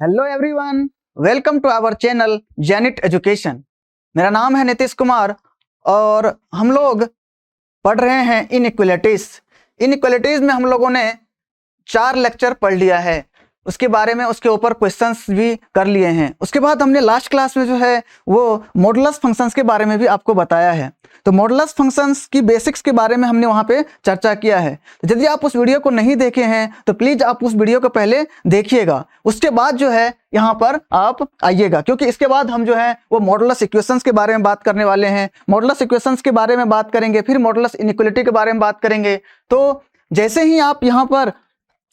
Hello everyone, welcome to our channel Genit education. मेरा नाम है नीतीश कुमार और हम लोग पढ़ रहे हैं इनइक्वालिटीज। इनइक्वालिटीज में हम लोगों ने 4 लेक्चर पढ़ लिया है, उसके बारे में उसके ऊपर क्वेश्चंस भी कर लिए हैं। उसके बाद हमने लास्ट क्लास में जो है वो मॉडुलस फंक्शंस के बारे में भी आपको बताया है। तो मॉडुलस फंक्शंस की बेसिक्स के बारे में हमने वहाँ पे चर्चा किया है। तो यदि आप उस वीडियो को नहीं देखे हैं तो प्लीज़ आप उस वीडियो को पहले देखिएगा, उसके बाद जो है यहाँ पर आप आइएगा, क्योंकि इसके बाद हम जो है वो मॉडुलस इक्वेशंस के बारे में बात करने वाले हैं। मॉडुलस इक्वेशंस के बारे में बात करेंगे, फिर मॉडुलस इनइक्वालिटी के बारे में बात करेंगे। तो जैसे ही आप यहाँ पर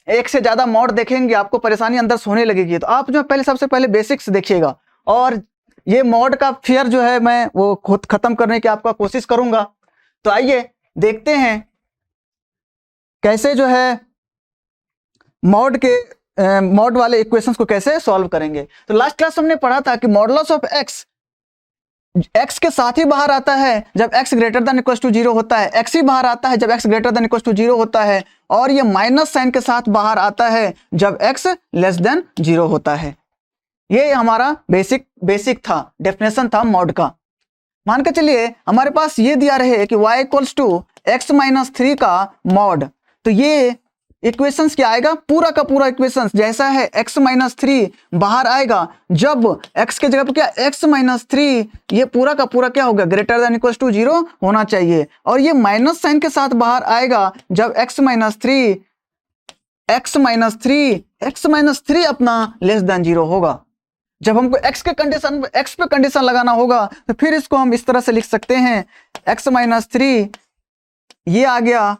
एक से ज़्यादा मॉड देखेंगे आपको परेशानी अंदर से होने लगेगी। तो आप जो पहले सबसे पहले बेसिक्स देखिएगा, और ये मॉड का फियर जो है मैं वो खुद खत्म करने की आपका कोशिश करूंगा। तो आइए देखते हैं कैसे जो है मॉड वाले इक्वेशंस को कैसे सॉल्व करेंगे। तो लास्ट क्लास हमने पढ़ा था कि मॉडुलस ऑफ एक्स के साथ ही बाहर आता है जब x greater than equal to 0 होता है, x ही बाहर आता है जब x greater than equal to 0 होता है, और ये माइनस साइन के साथ बाहर आता है जब x लेस देन 0 होता है। ये हमारा बेसिक था, डेफिनेशन था मॉड का। मान के चलिए हमारे पास ये दिया रहे कि y equals to x minus 3 का मॉड, तो ये इक्वेशंस क्या आएगा, पूरा का पूरा इक्वेशंस जैसा है x माइनस 3 बाहर आएगा जब x के जगह पर क्या x माइनस 3, ये पूरा का पूरा क्या होगा, ग्रेटर देन इक्वल टू 0 होना चाहिए। और ये माइनस साइन के साथ बाहर आएगा जब x माइनस 3 अपना लेस देन 0 होगा। जब हमको x पे कंडीशन लगाना होगा तो फिर इसको हम इस तरह से लिख सकते हैं, x माइनस 3 ये आ गया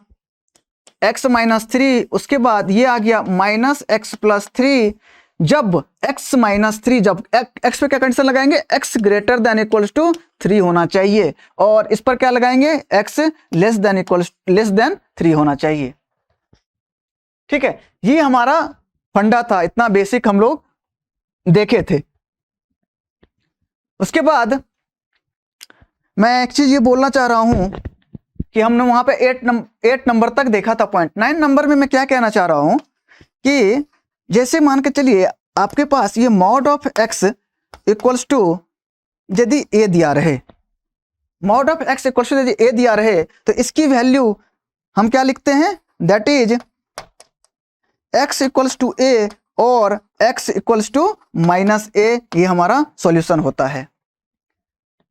x माइनस 3, उसके बाद ये आ गया माइनस x प्लस 3। जब x माइनस 3, जब x पे क्या कंडीशन लगाएंगे, x greater than equal to 3 होना चाहिए, और इस पर क्या लगाएंगे, x लेस देन 3 होना चाहिए। ठीक है, ये हमारा फंडा था, इतना बेसिक हम लोग देखे थे। उसके बाद मैं एक चीज ये बोलना चाह रहा हूं कि हमने वहां पे 8 नंबर तक देखा था। पॉइंट 9 नंबर में मैं क्या कहना चाह रहा हूं कि जैसे मान के चलिए आपके पास ये mod of x equals to यदि a दिया रहे, mod of x equals to यदि a दिया रहे, तो इसकी वैल्यू हम क्या लिखते हैं, that is x equals to a और x equals to minus a, ये हमारा सॉल्यूशन होता है।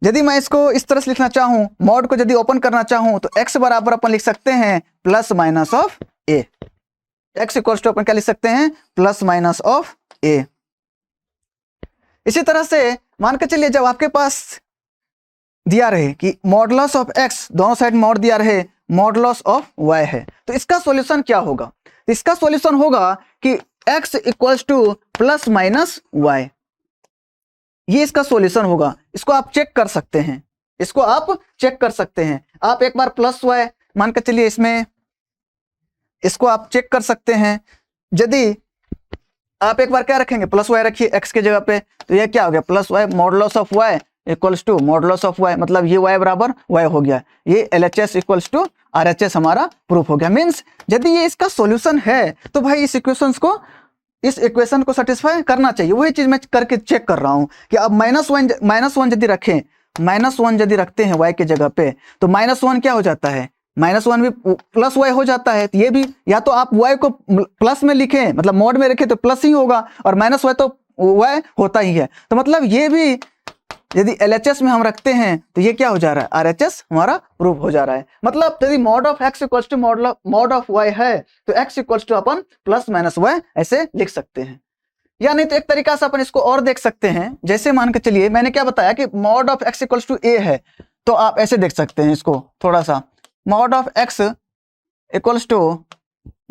यदि मैं इसको इस तरह से लिखना चाहूं, मॉड को यदि ओपन करना चाहूं, तो x बराबर अपन लिख सकते हैं plus minus of a। x equals to अपन क्या लिख सकते हैं, प्लस माइनस ऑफ a। इसी तरह से मान के चलिए जब आपके पास दिया रहे कि मॉडुलस ऑफ x, दोनों साइड मॉड दिया रहे, मॉडुलस ऑफ y है, तो इसका सॉल्यूशन क्या होगा, इसका सॉल्यूशन होगा कि x equals to plus minus y, ये इसका सॉल्यूशन होगा। इसको आप चेक कर सकते हैं, आप एक बार प्लस y मान के चलिए इसमें, इसको आप चेक कर सकते हैं। यदि आप एक बार क्या रखेंगे, प्लस y रखिए x के जगह पे, तो ये क्या हो गया, plus y modulus of y equals to modulus of y, मतलब ये y बराबर y हो गया। ये LHS इक्वल्स टू RHS हमारा प्रूफ हो गया। मीन्स यदि ये इसका सॉल्यूशन है तो भाई इस इक्वेशन को सेटिस्फाई करना चाहिए। वही चीज मैं करके चेक कर रहा हूं कि अब माइनस वन यदि रखें, माइनस वन यदि रखते हैं y के जगह पे, तो माइनस वन क्या हो जाता है, माइनस वन भी प्लस y हो जाता है। तो ये भी या तो आप y को प्लस में लिखें, मतलब मॉड में रखें तो प्लस ही होगा, और माइनस y तो y होता ही है। तो मतलब ये भी यदि LHS में हम रखते हैं तो ये क्या हो जा रहा है, RHS हमारा प्रूफ हो जा रहा है। मतलब यदि mod of x equals to mod of y है तो x इक्वल्स टू अपन प्लस माइनस y ऐसे लिख सकते हैं। या नहीं तो एक तरीका से अपन इसको और देख सकते हैं, जैसे मान के चलिए मैंने क्या बताया कि mod of x equals to a है, तो आप ऐसे देख सकते हैं इसको थोड़ा सा, mod of x equals to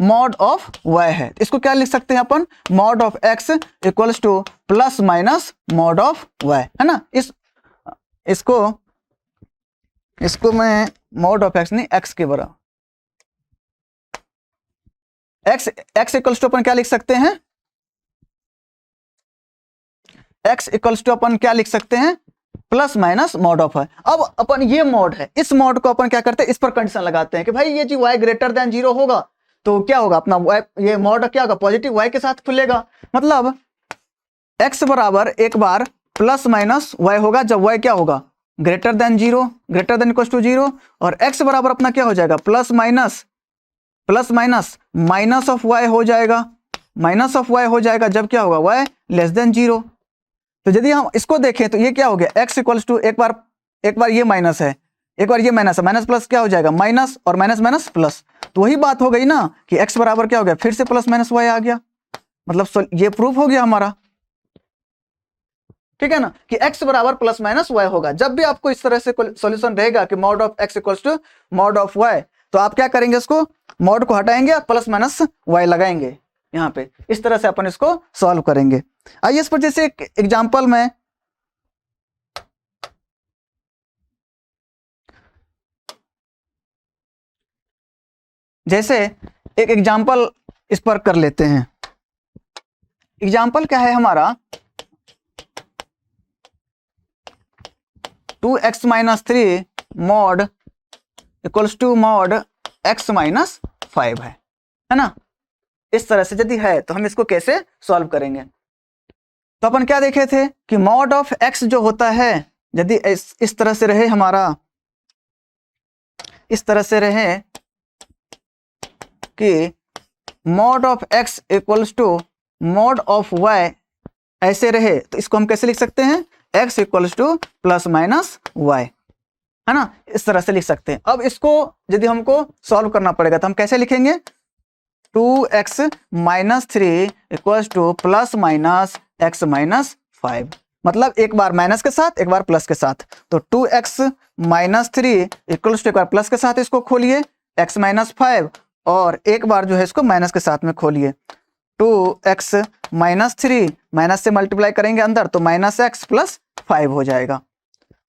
mod of y है, इसको क्या लिख सकते हैं अपन, mod of x equals to plus minus mod of y, है ना। इसको मैं मॉड ऑफ x नहीं, x के बराबर x इक्वल्स टू अपन क्या लिख सकते हैं, x इक्वल्स टू अपन क्या लिख सकते हैं, प्लस माइनस मॉड ऑफ है। अब अपन ये मॉड है, इस मॉड को अपन क्या करते हैं, इस पर कंडीशन लगाते हैं कि भाई ये जी y ग्रेटर देन 0 होगा, तो क्या होगा अपना y, ये मॉड क्या होगा, पॉजिटिव y के साथ खुलेगा। मतलब x बराबर एक बार प्लस माइनस y होगा जब y क्या होगा, greater than zero, greater than equal to zero, और x बराबर अपना क्या हो जाएगा, plus minus minus of y हो जाएगा, माइनस ऑफ y हो जाएगा जब क्या होगा, y लेस देन जीरो। तो यदि हम इसको देखें तो ये क्या हो गया, x इक्वल्स टू एक बार ये माइनस है, एक बार ये माइनस है, माइनस प्लस क्या हो जाएगा, माइनस, और माइनस माइनस प्लस। तो वही बात हो गई ना कि x बराबर क्या हो गया, फिर से प्लस माइनस y आ गया, मतलब ये प्रूफ हो गया हमारा, ठीक है ना, कि x बराबर प्लस माइनस y होगा। जब भी आपको इस तरह से सॉल्यूशन रहेगा कि mod of x equals to mod of y, तो आप क्या करेंगे, इसको मॉड को हटाएंगे और प्लस माइनस y लगाएंगे यहाँ पे, इस तरह से अपन इसको सॉल्व करेंगे। आइए इस पर जैसे एक एग्जांपल में एक एग्जांपल इस पर कर लेते हैं। एग्जांपल क्या है हमारा, 2x minus 3 mod equals to mod x minus 5 है ना। इस तरह से यदि है तो हम इसको कैसे सॉल्व करेंगे। तो अपन क्या देखे थे कि मॉड ऑफ x जो होता है, यदि इस तरह से रहे हमारा, इस तरह से रहे कि mod of x equals to mod of y ऐसे रहे, तो इसको हम कैसे लिख सकते हैं, x equals to plus minus y, है ना, इस तरह से लिख सकते हैं। अब इसको यदि हमको सॉल्व करना पड़ेगा तो हम कैसे लिखेंगे, 2x minus 3 equals to plus minus x minus 5, मतलब एक बार माइनस के साथ एक बार प्लस के साथ। तो 2x माइनस 3 इक्वल्स टू एक बार प्लस के साथ इसको खोलिए x माइनस 5, और एक बार जो है इसको माइनस के साथ में खोलिए, 2x माइनस 3 माइनस से मल्टीप्लाई करेंगे अंदर तो माइनस x प्लस 5 हो जाएगा।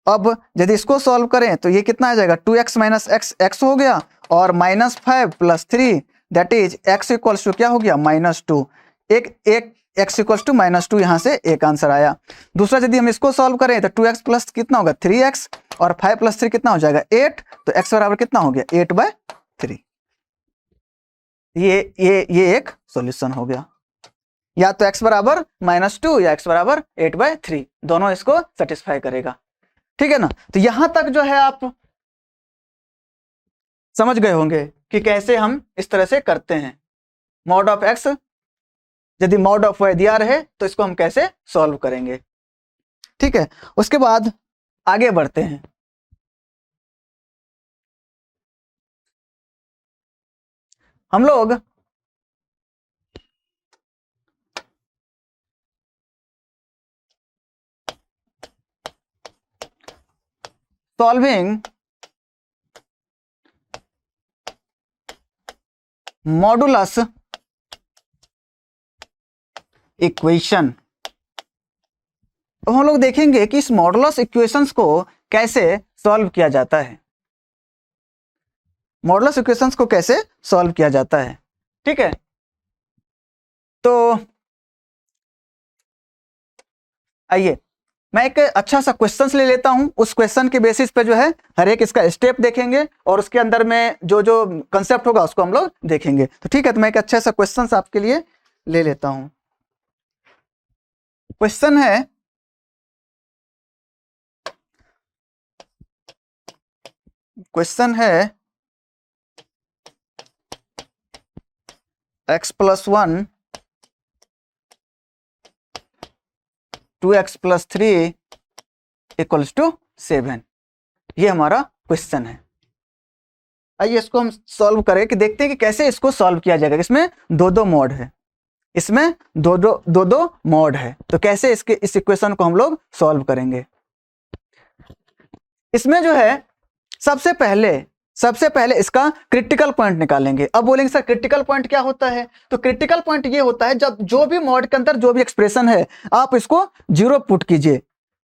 अब यदि इसको सॉल्व करें तो ये कितना आ जाएगा, 2x माइनस x हो गया, और minus 5 plus 3 that is x equals to क्या हो गया, माइनस 2। एक x इक्वल्स टू माइनस 2, यहाँ से एक आंसर आया। दूसरा यदि हम इसको सॉल्व करें तो 2x प्लस कितना होगा, 3x, और 5 प्लस 3 कितना हो जाएगा, 8, तो x बराबर कितना हो गया, 8/3। ये एक सॉल्यूशन हो गया, या तो x बराबर -2 या x बराबर 8/3, दोनों इसको सेटिस्फाई करेगा, ठीक है ना। तो यहां तक जो है आप समझ गए होंगे कि कैसे हम इस तरह से करते हैं। मॉड ऑफ x यदि मॉड ऑफ y दिया रहे तो इसको हम कैसे सॉल्व करेंगे, ठीक है। उसके बाद आगे बढ़ते हैं। हम लोग सॉल्विंग मॉडुलस इक्वेशन, तो हम लोग देखेंगे कि इस मॉडुलस इक्वेशंस को कैसे सॉल्व किया जाता है, मॉडुलस इक्वेशंस को कैसे सॉल्व किया जाता है, ठीक है। तो आइए मैं एक अच्छा सा क्वेश्चंस ले लेता हूं, उस क्वेश्चन के बेसिस पे जो है हर एक इसका स्टेप देखेंगे, और उसके अंदर में जो जो कंसेप्ट होगा उसको हम लोग देखेंगे। तो ठीक है, तो मैं एक अच्छा सा क्वेश्चंस आपके लिए ले लेता हूं। क्वेश्चन है x plus 1 2x plus 3 equals to 7, ये हमारा क्वेश्चन है। आइए इसको हम सॉल्व करें कि देखते हैं कि कैसे इसको सॉल्व किया जाएगा। इसमें दो मोड है, इसमें दो मोड है, तो कैसे इस इक्वेशन को हम लोग सॉल्व करेंगे। इसमें जो है सबसे पहले इसका क्रिटिकल पॉइंट निकालेंगे। अब बोलेंगे सर क्रिटिकल पॉइंट क्या होता है, तो क्रिटिकल पॉइंट ये होता है जब जो भी मॉड के अंदर जो भी एक्सप्रेशन है आप इसको जीरो पुट कीजिए,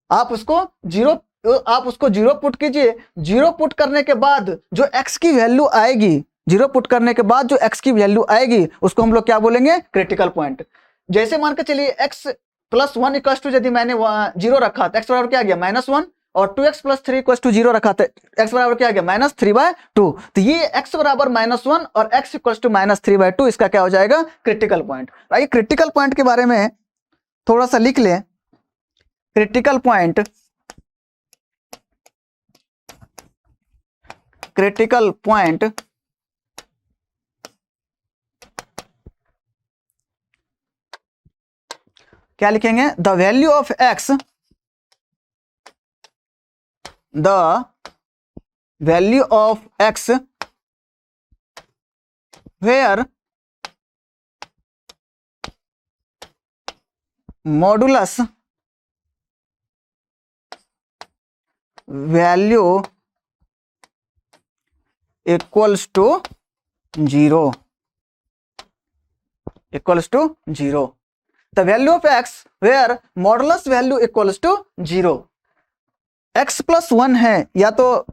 आप उसको जीरो पुट कीजिए। जीरो पुट करने के बाद जो x की वैल्यू आएगी, जीरो पुट करने के बाद जो x की वैल्यू आएगी उसको हम लोग क्या बोलेंगे, क्रिटिकल पॉइंट। जैसे मान के चलिए x प्लस 1 इक्वल टू, यदि मैंने जीरो रखा तो x बराबर क्या आ गया, -1, और 2x प्लस 3 इक्वल टू 0 रखा था, x बराबर क्या आ गया, -3/2। तो ये x बराबर -1 और x इक्वल टू -3/2, इसका क्या हो जाएगा, क्रिटिकल पॉइंट। आइए क्रिटिकल पॉइंट के बारे में थोड़ा सा लिख लें, क्रिटिकल पॉइंट क्या लिखेंगे, the value of x, the value of x where modulus value equals to 0, equals to 0। The value of x where modulus value equals to 0। X plus 1 है, या तो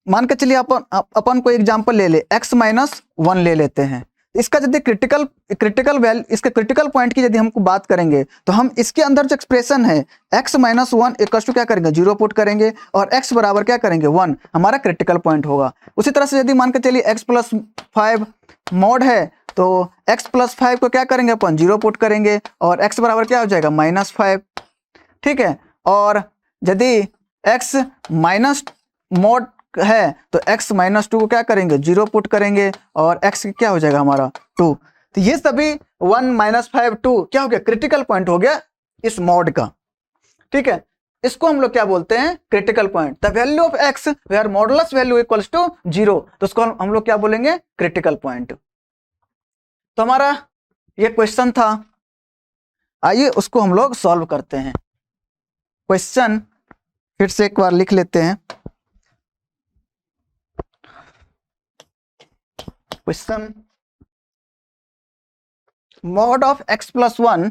मान के चलिए अपन को एग्जांपल ले ले, x माइनस 1 ले लेते हैं। इसका यदि क्रिटिकल वैल्यू, इसके क्रिटिकल पॉइंट की यदि हमको बात करेंगे तो हम इसके अंदर जो एक्सप्रेशन है x माइनस 1 इक्वल टू क्या करेंगे, 0 पुट करेंगे और x बराबर क्या करेंगे, 1, हमारा क्रिटिकल पॉइंट होगा। उसी तरह से यदि मान के चलिए x प्लस 5 मॉड है तो x प्लस 5 को क्या करेंगे अपन, 0 पुट करेंगे और x बराबर क्या हो जाएगा, -5। ठीक है, और यदि x माइनस मॉड है तो x माइनस 2 को क्या करेंगे, 0 पुट करेंगे और x क्या हो जाएगा हमारा 2। तो ये सभी 1 -5 2 क्या हो गया, क्रिटिकल पॉइंट हो गया इस मॉड का। ठीक है, इसको हम लोग क्या बोलते हैं, critical point. The value of x where modulus value equals to 0, तो उसको हम लोग क्या बोलेंगे, क्रिटिकल पॉइंट। तो हमारा ये क्वेश्चन था, आइए उसको हम लोग सॉल्व करते हैं। क्वेश्चन फिर से एक बार लिख लेते हैं। Question, mod of x plus 1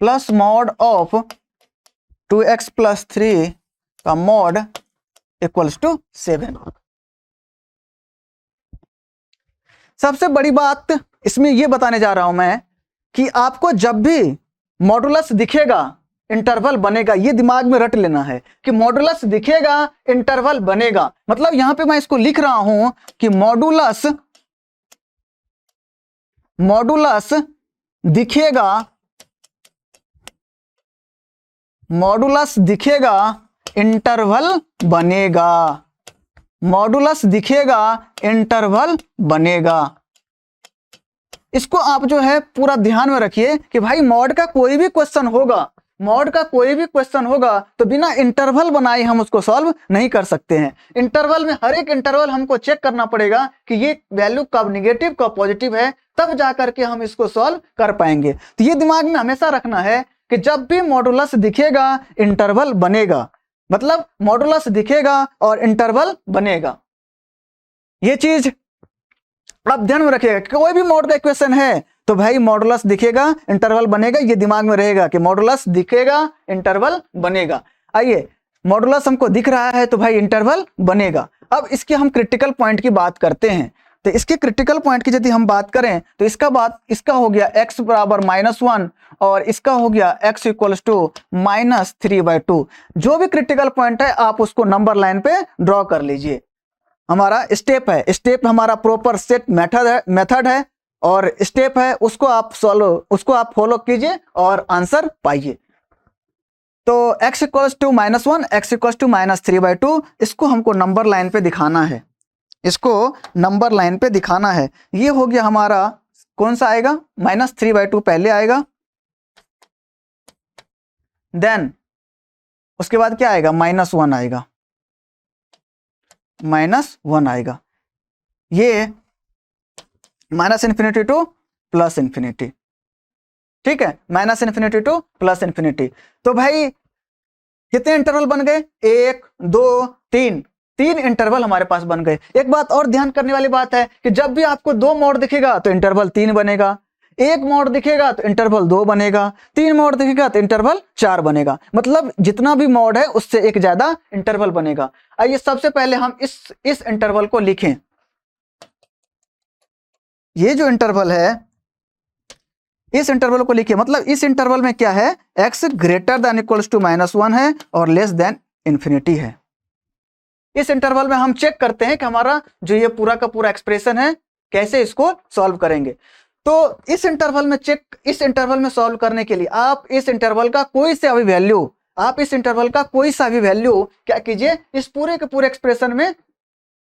plus mod of 2x plus 3 का मॉड इक्वल्स टू 7। सबसे बड़ी बात इसमें यह बताने जा रहा हूं मैं कि आपको जब भी मॉडुलस दिखेगा इंटरवल बनेगा, ये दिमाग में रट लेना है कि मॉडुलस दिखेगा इंटरवल बनेगा। मतलब यहां पे मैं इसको लिख रहा हूं कि मॉडुलस दिखेगा इंटरवल बनेगा, मॉडुलस दिखेगा इंटरवल बनेगा। इसको आप जो है पूरा ध्यान में रखिए कि भाई मॉड का कोई भी क्वेश्चन होगा तो बिना इंटरवल बनाए हम उसको सॉल्व नहीं कर सकते हैं। इंटरवल में हर एक इंटरवल हमको चेक करना पड़ेगा कि ये वैल्यू कब निगेटिव कब पॉजिटिव है, तब जाकर के हम इसको सॉल्व कर पाएंगे। तो ये दिमाग में हमेशा रखना है कि जब भी मॉडुलस दिखेगा इंटरवल बनेगा, मतलब मॉडुलस दिखेगा और इंटरवल बनेगा। ये चीज आप ध्यान में रखिएगा। कोई भी मॉड का इक्वेशन है तो भाई मॉडुलस दिखेगा इंटरवल बनेगा, ये दिमाग में रहेगा कि मॉडुलस दिखेगा इंटरवल बनेगा। आइए, मॉडुलस हमको दिख रहा है तो भाई इंटरवल बनेगा। अब इसके हम क्रिटिकल पॉइंट की बात करते हैं। तो इसके क्रिटिकल पॉइंट की यदि हम बात करें तो इसका हो गया x बराबर -1 और इसका हो गया x इक्वल्स टू -3/2। जो भी क्रिटिकल पॉइंट है आप उसको नंबर लाइन पे ड्रॉ कर लीजिए। हमारा स्टेप हमारा प्रॉपर सेट मेथड है और स्टेप है, उसको आप फॉलो कीजिए और आंसर पाइए। तो x equals to -1, x equals to -3/2, इसको हमको नंबर लाइन पे दिखाना है, ये हो गया हमारा, कौन सा आएगा, -3/2 पहले आएगा, देन उसके बाद क्या आएगा, -1 आएगा, ये -∞ टू +∞। ठीक है, -∞ टू +∞। तो भाई कितने इंटरवल बन गए, 1 2 3 इंटरवल हमारे पास बन गए। एक बात और ध्यान करने वाली बात है कि जब भी आपको 2 मोड दिखेगा तो इंटरवल 3 बनेगा, 1 मोड दिखेगा तो इंटरवल 2 बनेगा, 3 मोड दिखेगा तो इंटरवल 4 बनेगा। मतलब जितना भी मोड है उससे एक ज्यादा इंटरवल बनेगा। आइए सबसे पहले हम इस इंटरवल को लिखें। ये जो इंटरवल है इस इंटरवल को लिखिए। मतलब इस इंटरवल में क्या है, x greater than equals to -1 है और लेस देन इन्फिनिटी है। इस इंटरवल में हम चेक करते हैं कि हमारा जो ये पूरा का पूरा एक्सप्रेशन है कैसे इसको सॉल्व करेंगे। तो इस इंटरवल में इस इंटरवल में सॉल्व करने के लिए आप इस इंटरवल का कोई सा भी वैल्यू क्या कीजिए, इस पूरे के पूरे एक्सप्रेशन में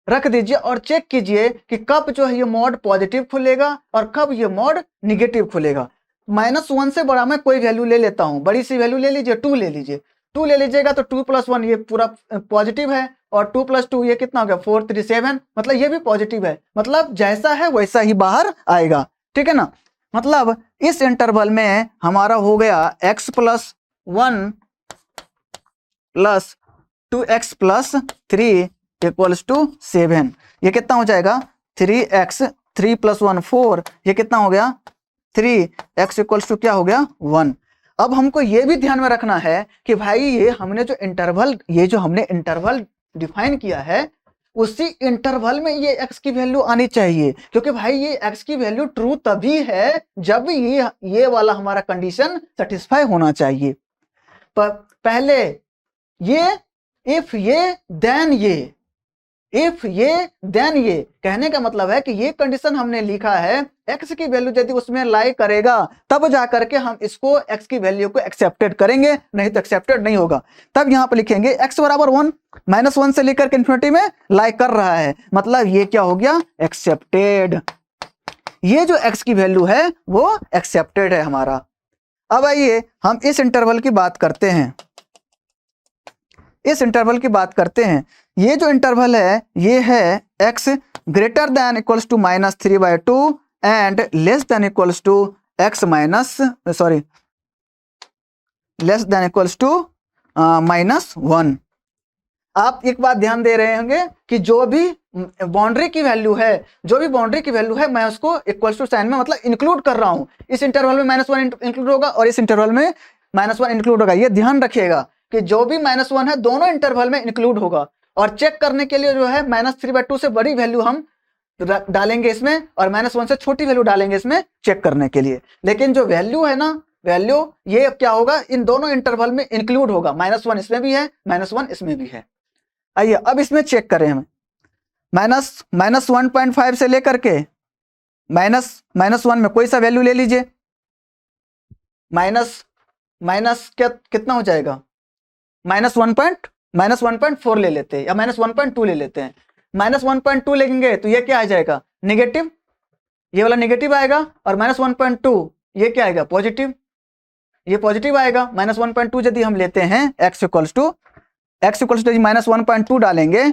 रख दीजिए और चेक कीजिए कि कब जो है ये मॉड पॉजिटिव खुलेगा और कब ये मॉड निगेटिव खुलेगा। -1 से बड़ा मैं कोई वैल्यू ले लेता हूं, बड़ी सी वैल्यू ले लीजिए, 2 ले लीजिए। 2 ले लीजिएगा तो 2 + 1 ये पूरा पॉजिटिव है और 2 + 2 ये कितना हो गया 4 3 7, मतलब ये भी पॉजिटिव है, मतलब जैसा है वैसा ही बाहर आएगा। ठीक है ना, मतलब इस इंटरवल में हमारा हो गया x + 1 + 2x + 3 = 7। ये कितना हो जाएगा 3x, 3 + 1 4, ये कितना हो गया 3x = क्या हो गया 1। अब हमको ये भी ध्यान में रखना है कि भाई ये हमने जो इंटरवल डिफाइन किया है उसी इंटरवल में ये x की वैल्यू आनी चाहिए, क्योंकि भाई ये x की वैल्यू ट्रू तभी है जब ये वाला हमारा कंडीशन सेटिस्फाई होना चाहिए। पहले ये इफ देन ये कहने का मतलब है कि ये कंडीशन हमने लिखा है x की वैल्यू यदि उसमें लाई करेगा तब जाकर के हम इसको x की वैल्यू को एक्सेप्टेड करेंगे, नहीं तो एक्सेप्टेड नहीं होगा। तब यहां पर लिखेंगे x = 1, -1 से लेकर के इन्फिनिटी में लाई कर रहा है, मतलब ये क्या हो गया एक्सेप्टेड। ये जो x की वैल्यू है वो एक्सेप्टेड है हमारा। अब आइए हम इस इंटरवल की बात करते हैं। ये जो इंटरवल है ये है x > -3/2 एंड -1। आप एक बात ध्यान दे रहे होंगे कि जो भी बाउंड्री की वैल्यू है मैं उसको इक्वल टू साइन में मतलब इंक्लूड कर रहा हूं। इस इंटरवल में -1 इंक्लूड होगा और इस इंटरवल में -1 इंक्लूड होगा। ये ध्यान रखिएगा कि जो भी -1 है दोनों इंटरवल में इंक्लूड होगा। और चेक करने के लिए जो है -3/2 से बड़ी वैल्यू हम डालेंगे इसमें और -1 से छोटी वैल्यू डालेंगे इसमें चेक करने के लिए। लेकिन जो वैल्यू है ना, ये क्या होगा इन दोनों इंटरवल में इंक्लूड होगा। -1 इसमें भी है, -1 इसमें भी है। आइए अब इसमें चेक करें हम। -1.5 से लेकर के -1 में कोई सा वैल्यू ले लीजिए। माइनस कितना हो जाएगा -1.4 ले लेते हैं या -1.2 ले लेते हैं। -1.2 लेंगे तो ये क्या आ जाएगा नेगेटिव, ये वाला नेगेटिव आएगा और -1.2 ये क्या आएगा पॉजिटिव, ये पॉजिटिव आएगा। -1.2 यदि हम लेते हैं x = -1.2 डालेंगे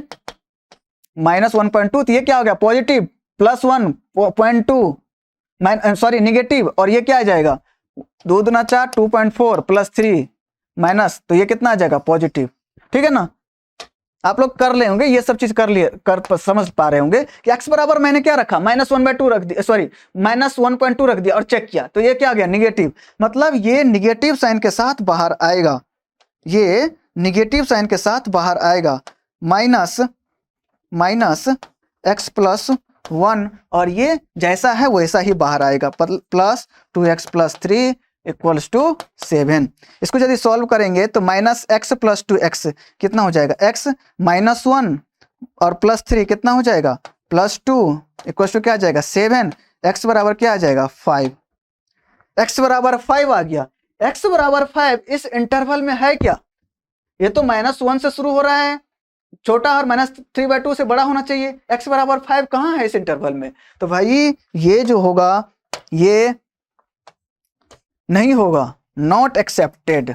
-1.2 तो ये क्या हो गया पॉजिटिव, +1.2 नेगेटिव और ये क्या आ जाएगा 2 दूना 4 2.4 +3 माइनस, तो ये कितना आ जाएगा पॉजिटिव। ठीक है ना, आप लोग कर ले होंगे ये सब चीज समझ पा रहे होंगे कि x बराबर मैंने क्या रखा -1/2 रख दिया, -1.2 रख दिया और चेक किया तो ये क्या आ गया नेगेटिव। मतलब ये निगेटिव साइन के साथ बाहर आएगा, ये निगेटिव साइन के साथ बाहर आएगा -x + 1 और ये जैसा है वैसा ही बाहर आएगा +2x + 3 = 7। इसको यदि सॉल्व करेंगे तो -x + 2x कितना हो जाएगा x -1 और +3 कितना हो जाएगा +2 = क्या आ जाएगा 7। x बराबर क्या आ जाएगा 5, x बराबर 5 आ गया। x बराबर 5 इस इंटरवल में है क्या, ये तो -1 से शुरू हो रहा है छोटा और -3/2 से बड़ा होना चाहिए। x बराबर 5 कहाँ है इस इंटरवल में, तो भाई ये जो होगा ये नहीं होगा, नॉट एक्सेप्टेड,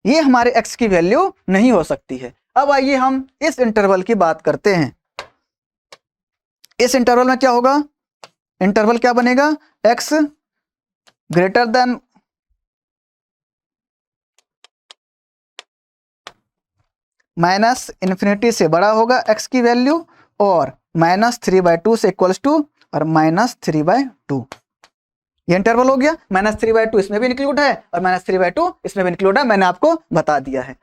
ये हमारे x की वैल्यू नहीं हो सकती है। अब आइए हम इस इंटरवल की बात करते हैं। इस इंटरवल में क्या होगा, इंटरवल क्या बनेगा x > -∞ से बड़ा होगा x की वैल्यू और -3/2 से इक्वल्स टू और -3/2। ये इंटरवल हो गया। -3/2 इसमें भी इंक्लूड है और -3/2 इसमें भी इंक्लूड है, मैंने आपको बता दिया है।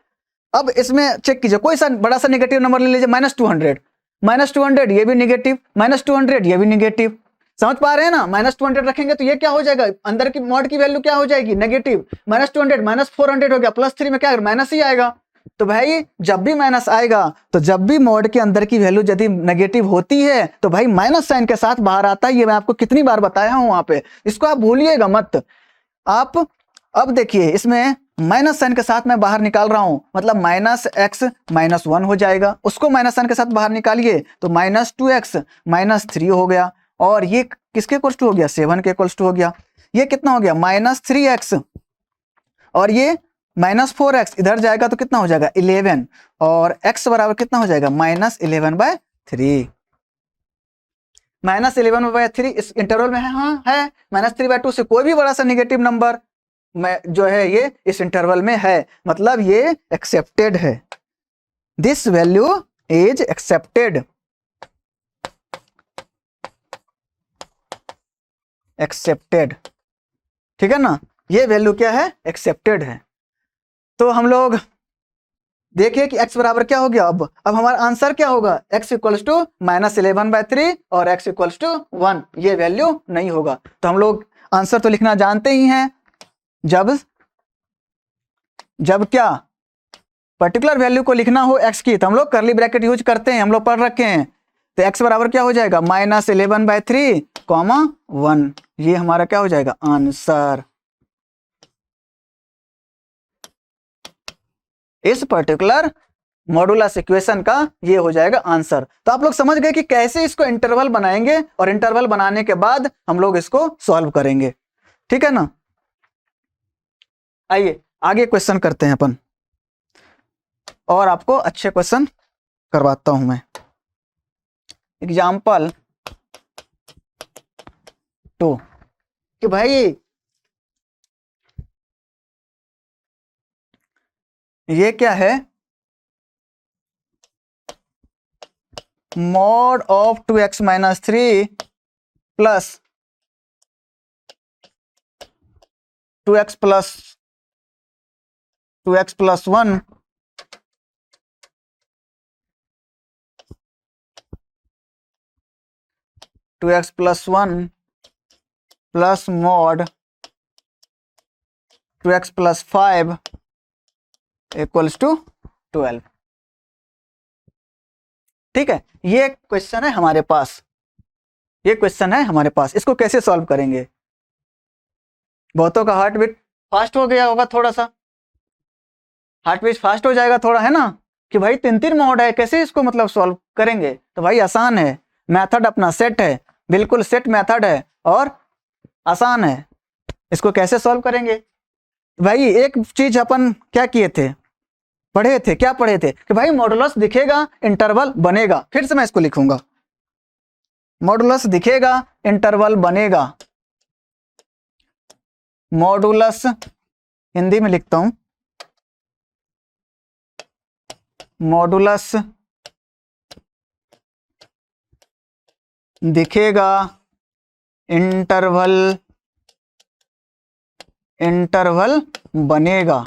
अब इसमें चेक कीजिए, कोई सा बड़ा सा नेगेटिव नंबर ले लीजिए -200 ये भी नेगेटिव, -200 ये भी नेगेटिव। समझ पा रहे हैं ना, -200 रखेंगे तो ये क्या हो जाएगा, अंदर की मॉड की वैल्यू क्या हो जाएगी नेगेटिव। -200 -400 हो गया, +3 में क्या माइनस ही आएगा। तो भाई जब भी माइनस आएगा, तो जब भी मॉड के अंदर की वैल्यू यदि नेगेटिव होती है तो भाई माइनस साइन के साथ बाहर आता है। ये मैं आपको कितनी बार बताया हूं वहां पे, इसको आप भूलिएगा मत। आप अब देखिए इसमें माइनस साइन के साथ मैं बाहर निकाल रहा हूं, मतलब माइनस एक्स माइनस 1 हो जाएगा, उसको माइनस साइन के साथ बाहर निकालिए तो माइनस 2x माइनस 3 हो गया, और ये किसके इक्वल्स टू हो गया, 7 के इक्वल्स टू हो गया। ये कितना हो गया, माइनस 3x, और ये माइनस 4x इधर जाएगा तो कितना हो जाएगा 11, और x बराबर कितना हो जाएगा माइनस 11/3। माइनस 11/3 इस इंटरवल में है, हाँ है। माइनस 3/2 से कोई भी बड़ा सा निगेटिव नंबर में जो है ये इस इंटरवल में है, मतलब ये एक्सेप्टेड है। This value is accepted, accepted, ठीक है ना। ये वैल्यू क्या है, एक्सेप्टेड है। तो हम लोग देखिए कि x बराबर क्या हो गया, अब हमारा आंसर क्या होगा, x इक्वल्स टू माइनस 11/3 और x इक्वल्स टू 1, ये वैल्यू नहीं होगा। तो हम लोग आंसर तो लिखना जानते ही हैं, जब क्या पर्टिकुलर वैल्यू को लिखना हो x की तो हम लोग करली ब्रैकेट यूज करते हैं, हम लोग पढ़ रखे हैं। तो x बराबर क्या हो जाएगा माइनस 11/3 कॉमा 1, ये हमारा क्या हो जाएगा आंसर। इस पर्टिकुलर मॉडुलस इक्वेशन का ये हो जाएगा आंसर। तो आप लोग समझ गए कि कैसे इसको इंटरवल बनाएंगे, और इंटरवल बनाने के बाद हम लोग इसको सॉल्व करेंगे, ठीक है ना। आइए आगे क्वेश्चन करते हैं अपन, और आपको अच्छे क्वेश्चन करवाता हूं मैं। एग्जाम्पल 2 कि भाई ये क्या है, mod of 2x minus 3 plus 2x plus 1 2x plus 1 plus mod 2x plus 5 equals to 12, ठीक है। ये क्वेश्चन है हमारे पास, ये क्वेश्चन है हमारे पास। इसको कैसे सॉल्व करेंगे, बहुतों का हार्ट बीट फास्ट हो गया होगा, थोड़ा सा हार्ट बीट फास्ट हो जाएगा थोड़ा, है ना, कि भाई 3 मॉड है, कैसे इसको मतलब सॉल्व करेंगे। तो भाई आसान है, मेथड अपना सेट है, बिल्कुल सेट मेथड है और आसान है। इसको कैसे सॉल्व करेंगे भाई, एक चीज अपन क्या किए थे, पढ़े थे, क्या पढ़े थे कि भाई मॉडुलस दिखेगा इंटरवल बनेगा। फिर से मैं इसको लिखूंगा, मॉडुलस दिखेगा इंटरवल बनेगा। मॉडुलस हिंदी में लिखता हूं, मॉडुलस दिखेगा इंटरवल बनेगा।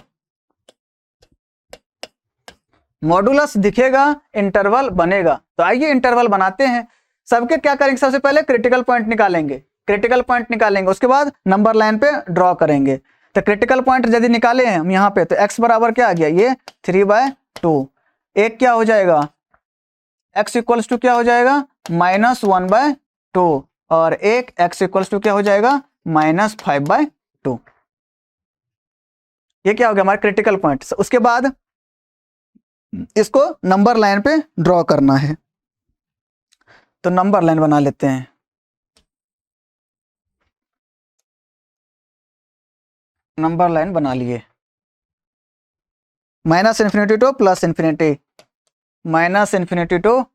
मॉडुलस दिखेगा इंटरवल बनेगा। तो आइए इंटरवल बनाते हैं। सबके क्या करेंगे, सबसे पहले क्रिटिकल पॉइंट निकालेंगे, क्रिटिकल पॉइंट निकालेंगे, उसके बाद नंबर लाइन पे ड्रॉ करेंगे। तो क्रिटिकल पॉइंट यदि निकाले हैं हम यहाँ पे, तो x बराबर क्या आ गया, ये 3/2, एक क्या हो जाएगा x इक्वल्स टू क्या हो जाएगा -1/2, और एक x इक्वल्स टू क्या हो जाएगा -5/2। ये क्या हो गया हमारा क्रिटिकल पॉइंट। उसके बाद इसको नंबर लाइन पे ड्रॉ करना है, तो नंबर लाइन बना लेते हैं। नंबर लाइन बना लिए, -∞ टू +∞, -∞ टू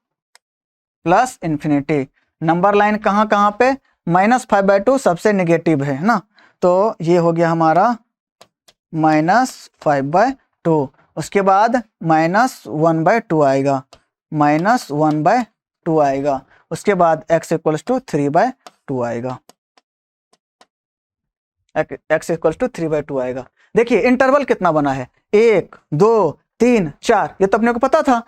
+∞। नंबर लाइन कहाँ कहाँ पे, -5/2 सबसे नेगेटिव है ना, तो ये हो गया हमारा -5/2। उसके बाद -1/2 आएगा, -1/2 आएगा। उसके बाद x इक्वल्स टू 3/2 आएगा, x इक्वल्स टू 3/2 आएगा। देखिए इंटरवल कितना बना है, 1 2 3 4। ये तो अपने को पता था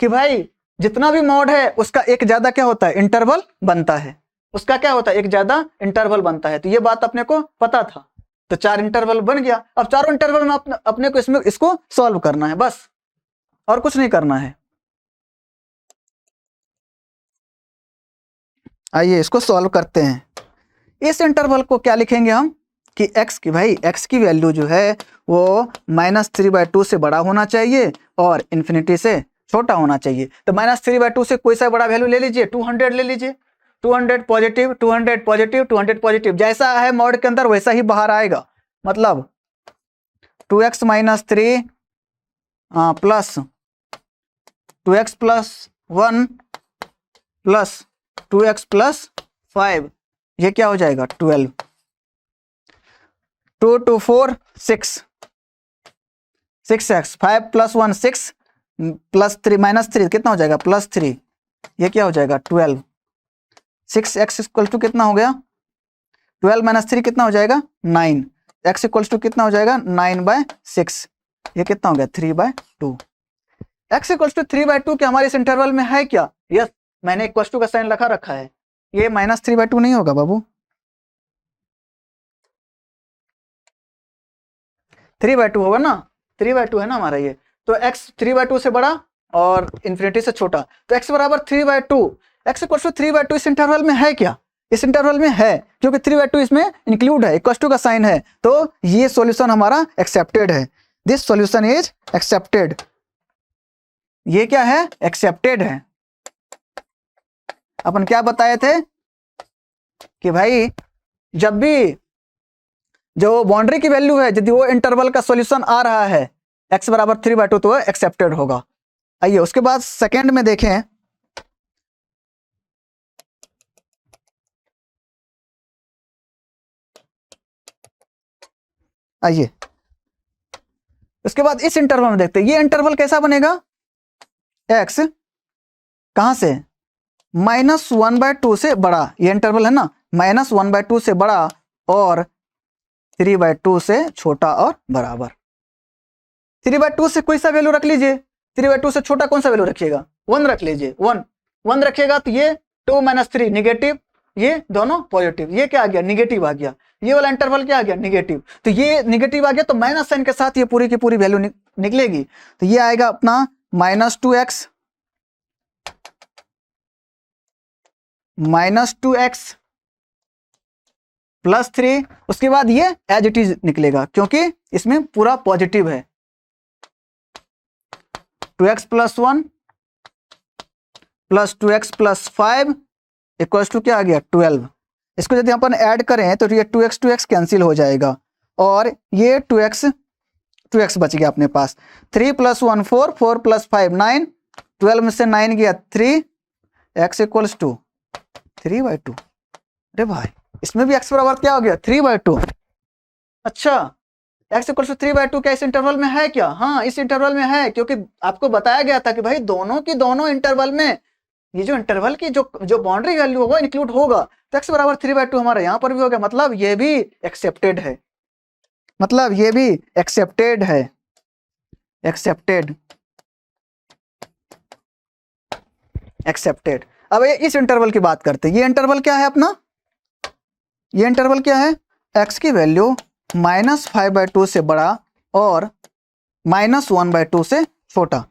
कि भाई जितना भी मॉड है उसका एक ज्यादा क्या होता है, इंटरवल बनता है, उसका क्या होता है, एक ज्यादा इंटरवल बनता है। तो ये बात अपने को पता था, तो 4 इंटरवल बन गया। अब चारों इंटरवल में अपने को इसको सॉल्व करना है बस। और कुछ नहीं करना है। आइए इसको सॉल्व करते हैं। इस इंटरवल को क्या लिखेंगे हम कि x की, भाई x की वैल्यू जो है वो -3/2 से बड़ा होना चाहिए और इन्फिनिटी से छोटा होना चाहिए। तो -3/2 से कोई सा बड़ा वैल्यू ले लीजिए, 200 ले लीजिए। 200 पॉजिटिव, 200 पॉजिटिव, 200 पॉजिटिव, जैसा है मॉड के अंदर वैसा ही बाहर आएगा। मतलब 2x - 3 plus 2x + 1 plus 2x + 5, ये क्या हो जाएगा 12। 2 2 4 6, 6x, 5 + 1 6 प्लस 3 -3 कितना हो जाएगा +3, ये क्या हो जाएगा 12। 6x = कितना हो गया 12 - 3 कितना हो जाएगा 9। x = कितना हो जाएगा 9/6, ये कितना हो गया 3/2। x = 3/2 क्या हमारे इस इंटरवल में है क्या? यस, मैंने इक्वल टू का साइन लगा रखा है। ये -3/2 नहीं होगा बाबू, 3/2 होगा ना, 3/2 है ना हमारा ये। तो x 3/2 से बड़ा और इन्फिनिटी से छोटा, तो x बराबर 3/2। x = 3/2 इस इंटरवल में है क्या? इस इंटरवल में है, क्योंकि 3/2 इसमें इंक्लूड है, इक्वल टू का साइन है, तो ये सॉल्यूशन हमारा एक्सेप्टेड है। This solution is accepted. ये क्या है? एक्सेप्टेड है। अपन क्या बताए थे कि भाई जब भी जो बाउंड्री की वैल्यू है यदि वो इंटरवल का सॉल्यूशन आ रहा है x बराबर 3/2 तो एक्सेप्टेड होगा। आइए उसके बाद सेकंड में देखें। आइए उसके बाद इस इंटरवल में देखते हैं ये इंटरवल कैसा बनेगा। x कहां से -1/2 से बड़ा, ये इंटरवल है ना, -1/2 से बड़ा और 3/2 से छोटा और बराबर। 3/2 से कोई सा वैल्यू रख लीजिए, 3/2 से छोटा कौन सा वैल्यू रखिएगा 1 रख लीजिए। 1 रखिएगा तो ये 2 - 3 निगेटिव, ये दोनों पॉजिटिव, ये क्या आ गया निगेटिव आ गया। ये वाला इंटरवल क्या आ गया निगेटिव, तो ये निगेटिव आ गया तो माइनस साइन के साथ ये पूरी की पूरी वैल्यू निकलेगी। तो ये आएगा अपना -2x + 3, उसके बाद ये एज इट इज निकलेगा क्योंकि इसमें पूरा पॉजिटिव है। 2x + 1 + 2x + 5 = क्या आ गया 12। इसको यदि अपन ऐड करें तो ये 2x कैंसिल हो जाएगा और ये 2x बच गया अपने पास। 3 + 1 4, 4 + 5 9, 12 में से 9 गया 3, x = 3/2। अरे भाई इसमें भी x बराबर क्या हो गया 3/2। अच्छा x = 3/2 क्या इस इंटरवल में है क्या? हाँ इस इंटरवल में है, क्योंकि आपको बताया गया था कि भाई दोनों की दोनों इंटरवल में ये जो इंटरवल की जो बाउंड्री वैल्यू होगा इंक्लूड होगा। तो x बराबर 3/2 हमारा यहाँ पर भी हो गया, मतलब ये भी एक्सेप्टेड है, मतलब ये भी एक्सेप्टेड है। एक्सेप्टेड। अब इस इंटरवल की बात करते हैं। ये इंटरवल क्या है अपना, ये इंटरवल क्या है x की वैल्यू -5/2 से बड़ा और -1/2 से छोटा।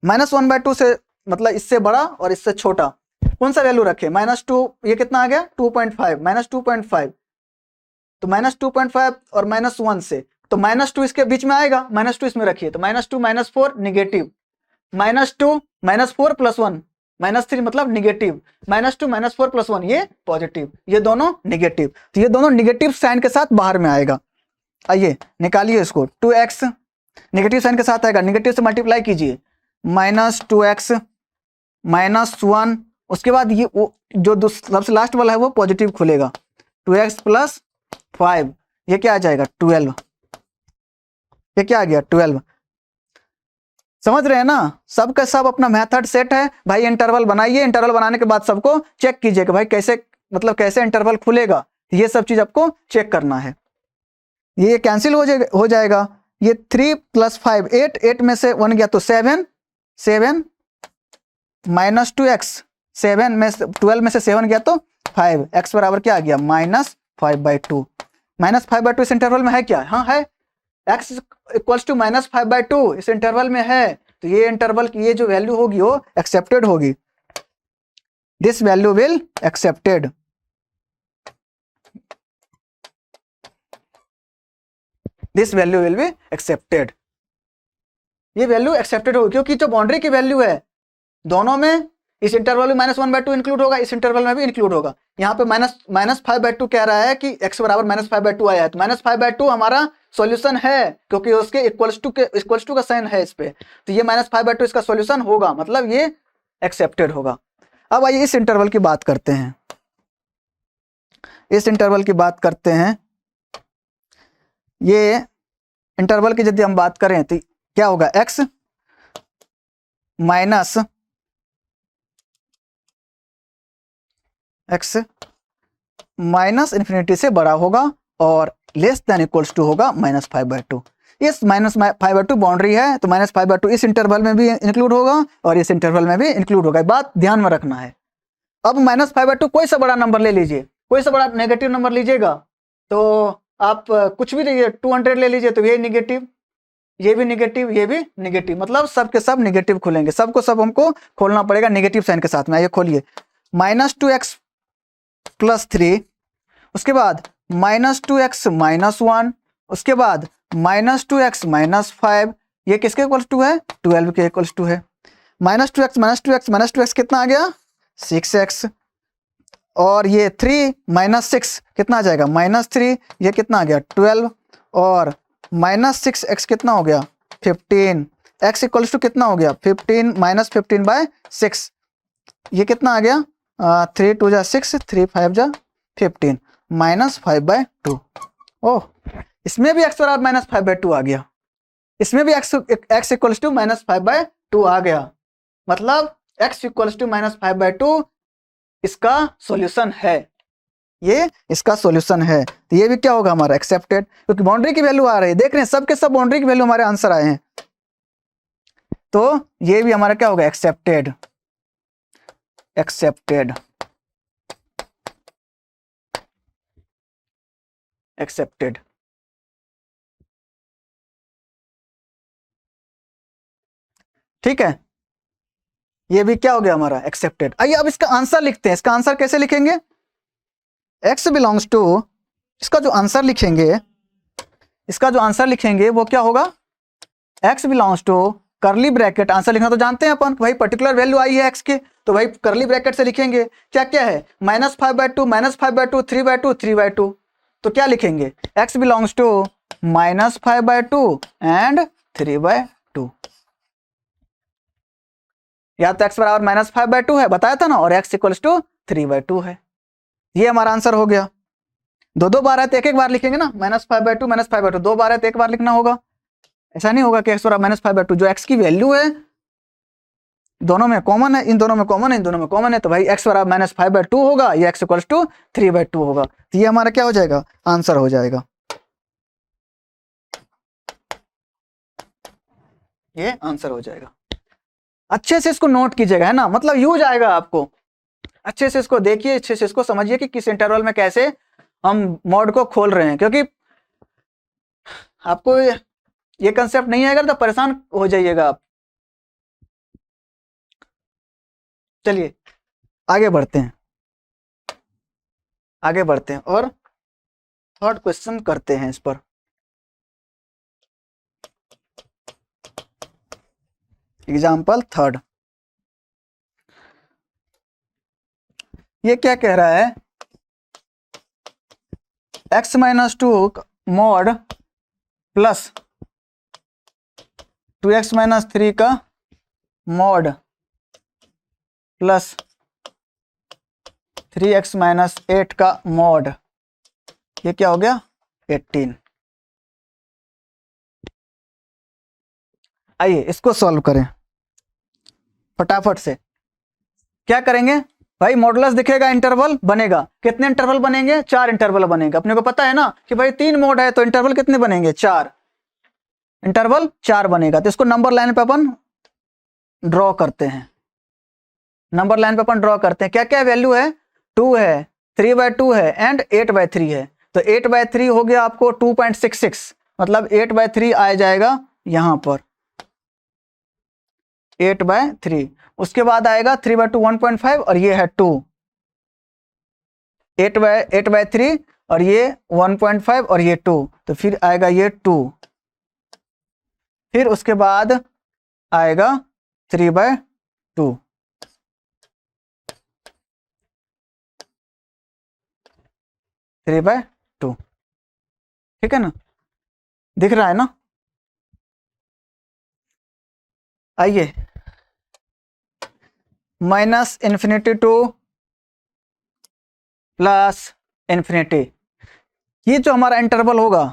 -1/2 से मतलब इससे बड़ा और इससे छोटा कौन सा वैल्यू रखे -2, ये कितना आ गया 2.5, -2.5, तो -2.5 और -1 से तो -2 इसके बीच में आएगा, -2 इसमें रखिए तो -2 - 4 निगेटिव, -2 - 4 + 1 -3 मतलब निगेटिव, -2 - 4 + 1 ये पॉजिटिव, ये दोनों निगेटिव, तो ये दोनों निगेटिव साइन के साथ बाहर में आएगा। आइए निकालिए इसको, 2x निगेटिव साइन के साथ आएगा, निगेटिव से मल्टीप्लाई कीजिए, -2x -1, उसके बाद ये जो सबसे लास्ट वाला है वो पॉजिटिव खुलेगा, 2x + 5, ये क्या आ जाएगा 12, ये क्या आ गया 12। समझ रहे हैं ना, सब का सब अपना मेथड सेट है भाई। इंटरवल बनाइए, इंटरवल बनाने के बाद सबको चेक कीजिए कि भाई कैसे मतलब कैसे इंटरवल खुलेगा, ये सब चीज आपको चेक करना है। ये कैंसिल हो जाएगा, ये 3 + 5 8, 8 में से 1 गया तो 7 -2x, 7 में से 12 में से 7 गया तो 5, x बराबर क्या आ गया -5/2। -5/2 इस इंटरवल में है क्या? हाँ है, x = -5/2 इस इंटरवल में है। तो ये इंटरवल की ये जो वैल्यू होगी वो एक्सेप्टेड होगी, this value will accepted. This value will be accepted, ये वैल्यू एक्सेप्टेड होगी क्योंकि जो बाउंड्री की वैल्यू है दोनों में, इस इंटरवल में -1/2 इंक्लूड होगा, इस इंटरवल में भी इंक्लूड होगा। यहाँ पे -5/2 कह रहा है कि x बराबर -5/2 आया है, तो -5/2 हमारा सॉल्यूशन है क्योंकि उसके इक्वल्स टू का साइन है इस पे, तो ये -5/2 इसका सॉल्यूशन होगा, मतलब ये एक्सेप्टेड होगा। अब आइए इस इंटरवल की बात करते हैं, इस इंटरवल की बात करते हैं। ये इंटरवल की यदि हम बात करें तो क्या होगा, x माइनस इन्फिनिटी से बड़ा होगा और लेस देन इक्वल्स टू होगा -5/2। इस -5/2 बाउंड्री है तो -5/2 इस इंटरवल में भी इंक्लूड होगा और इस इंटरवल में भी इंक्लूड होगा, बात ध्यान में रखना है। अब -5/2 कोई सा बड़ा नंबर ले लीजिए, कोई सा बड़ा नेगेटिव नंबर लीजिएगा तो आप कुछ भी लीजिए, 200 ले लीजिए तो ये नेगेटिव, ये भी नेगेटिव, ये भी नेगेटिव, मतलब सब के सब नेगेटिव खुलेंगे, सबको सब हमको खोलना पड़ेगा नेगेटिव साइन के साथ में। आइए खोलिए, -2x + 3, उसके बाद -2x - 1, उसके बाद -2x - 5, ये किसके इक्वल्स टू है, 12 के इक्वल्स टू है। -2x कितना आ गया, 6x, और ये 3 - 6 कितना आ जाएगा, -3, ये कितना आ गया 12, और -6x कितना हो गया 15, x इक्वल्स टू कितना हो गया 15 - 15/6, ये कितना आ गया 3 × 2 = 6, 3 × 5 = 15, -5/2। ओह, इसमें भी x बराबर -5/2 आ गया, इसमें भी x इक्वल्स टू -5/2 आ गया, मतलब x इक्वल्स टू -5/2 इसका सॉल्यूशन है, ये इसका सॉल्यूशन है। तो ये भी क्या होगा हमारा एक्सेप्टेड, क्योंकि बाउंड्री की वैल्यू आ रही है, देख रहे हैं सब के सब बाउंड्री की वैल्यू हमारे आंसर आए हैं, तो ये भी हमारा क्या होगा एक्सेप्टेड, एक्सेप्टेड, एक्सेप्टेड। ठीक है, ये भी क्या हो गया हमारा एक्सेप्टेड। आइए अब इसका आंसर लिखते हैं, इसका आंसर कैसे लिखेंगे, x बिलोंग्स टू, इसका जो आंसर लिखेंगे, इसका जो आंसर लिखेंगे वो क्या होगा, x belongs to curly bracket, answer लिखना तो जानते हैं अपन, भाई पर्टिकुलर वैल्यू आई है x की तो भाई करली ब्रैकेट से लिखेंगे, क्या क्या है -5/2 -5/2 3/2 3/2, तो क्या लिखेंगे x बिलोंग्स टू -5/2 एंड 3/2, या तो x बराबर -5/2 है बताया था ना, और x इक्वल्स टू 3/2 है, ये हमारा आंसर हो गया। दो बार है तो एक बार लिखेंगे ना, -5/2 -5/2, 2 बार है तो एक बार लिखना होगा, ऐसा नहीं होगा कि x बराबर -5/2, जो x की वैल्यू है दोनों में कॉमन है, इन दोनों में कॉमन है, इन दोनों में कॉमन है, तो भाई x बराबर -5/2 होगा, ये x इक्वल्स टू 3/2 होगा, तो ये हमारा क्या हो जाएगा आंसर हो जाएगा, ये आंसर हो जाएगा। अच्छे से इसको नोट कीजिएगा, है ना, मतलब यूज आएगा आपको, अच्छे से इसको देखिए, अच्छे से इसको समझिए कि किस इंटरवल में कैसे हम मॉड को खोल रहे हैं, क्योंकि आपको ये कंसेप्ट नहीं आएगा तो परेशान हो जाइएगा आप। चलिए आगे बढ़ते हैं, आगे बढ़ते हैं और थर्ड क्वेश्चन करते हैं इस पर। एग्जाम्पल थर्ड, ये क्या कह रहा है, x - 2 mod प्लस 2x - 3 का mod प्लस 3x - 8 का mod, ये क्या हो गया 18। आइए इसको सॉल्व करें फटाफट से। क्या करेंगे भाई, मॉडुलस दिखेगा, इंटरवल बनेगा, कितने इंटरवल बनेंगे 4 इंटरवल बनेंगे, अपने को पता है ना कि भाई 3 मोड है तो इंटरवल कितने बनेंगे 4, इंटरवल 4 बनेगा, तो इसको नंबर लाइन पे अपन ड्रॉ करते हैं, नंबर लाइन पे अपन ड्रॉ करते हैं। क्या क्या वैल्यू है, 2 है, 3/2 है एंड 8/3 है, तो 8/3 हो गया आपको 2.66, मतलब 8/3 आ जाएगा यहां पर, 8/3। उसके बाद आएगा 3/2 1.5 और ये है 2, 8/3 और ये 1.5 और ये 2, तो फिर आएगा ये 2। फिर उसके बाद आएगा 3/2, 3/2। ठीक है ना, दिख रहा है ना। आइए -∞ टू +∞। ये जो हमारा इंटरवल होगा,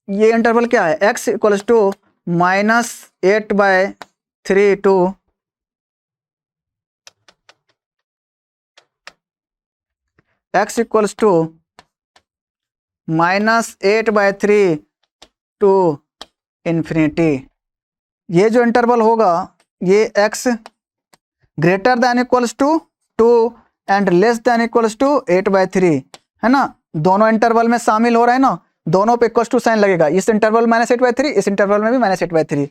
ये इंटरवल क्या है, x = -8/3 टू x = -8/3 टू ∞। ये जो इंटरवल होगा ये x > 2 एंड <= 8/3 है ना। दोनों इंटरवल में शामिल हो रहा है ना, दोनों पे इक्वल टू साइन लगेगा। इस इंटरवल में -8/3, इस इंटरवल में भी -8/3।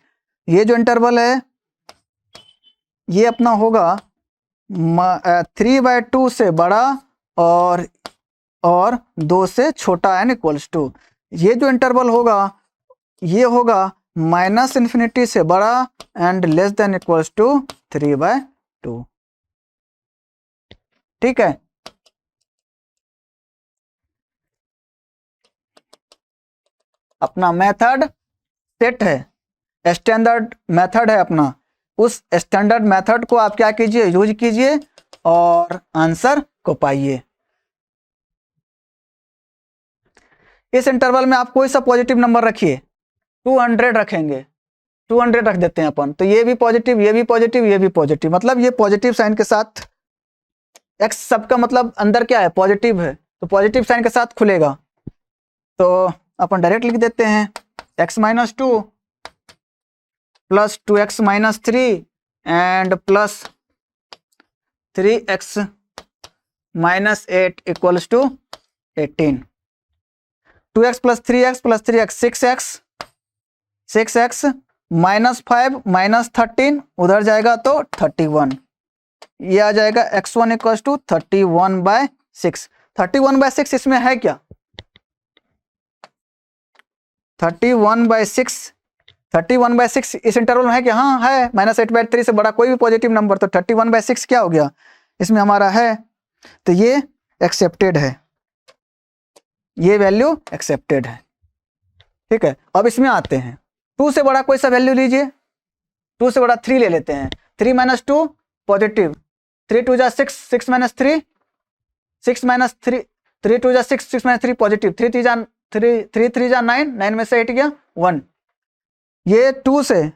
ये जो इंटरवल है ये अपना होगा 3/2 से बड़ा और 2 से छोटा एंड = ये जो इंटरवल होगा ये होगा -∞ से बड़ा एंड <= 3/2। ठीक है, अपना मेथड सेट है, स्टैंडर्ड मेथड है अपना। उस स्टैंडर्ड मेथड को आप क्या कीजिए, यूज कीजिए और आंसर को पाइए। इस इंटरवल में आप कोई सा पॉजिटिव नंबर रखिए, 200 रखेंगे, 200 रख देते हैं अपन, तो ये भी पॉजिटिव, ये भी पॉजिटिव, ये भी पॉजिटिव, मतलब ये पॉजिटिव साइन के साथ, x सबका मतलब अंदर क्या है, पॉजिटिव है, तो पॉजिटिव साइन के साथ खुलेगा। तो अपन डायरेक्ट लिख देते हैं x - 2 + 2x - 3 and + 3x - 8 = 18। 2x + 3x + 3x 6x, 6x -5 -13 उधर जाएगा तो 31। ये आ जाएगा x1 = 31/6। 31/6 इसमें है क्या, 31/6, 31/6 इस इंटरवल में है क्या, हाँ है। -8/3 से बड़ा कोई भी पॉजिटिव नंबर, तो 31/6 क्या हो गया, इसमें हमारा है, तो ये एक्सेप्टेड है, ये वैल्यू एक्सेप्टेड है। ठीक है, अब इसमें आते हैं, 2 से बड़ा कोई सा वैल्यू लीजिए, 2 से बड़ा 3 ले लेते हैं। 3 - 2 पॉजिटिव, 3 2 = 6, 6 - 3 6 - 3, 3 2 = 6, 6 - 3 पॉजिटिव, 3 3 = 9, 9 में से 8 गया 1। ये 2 से,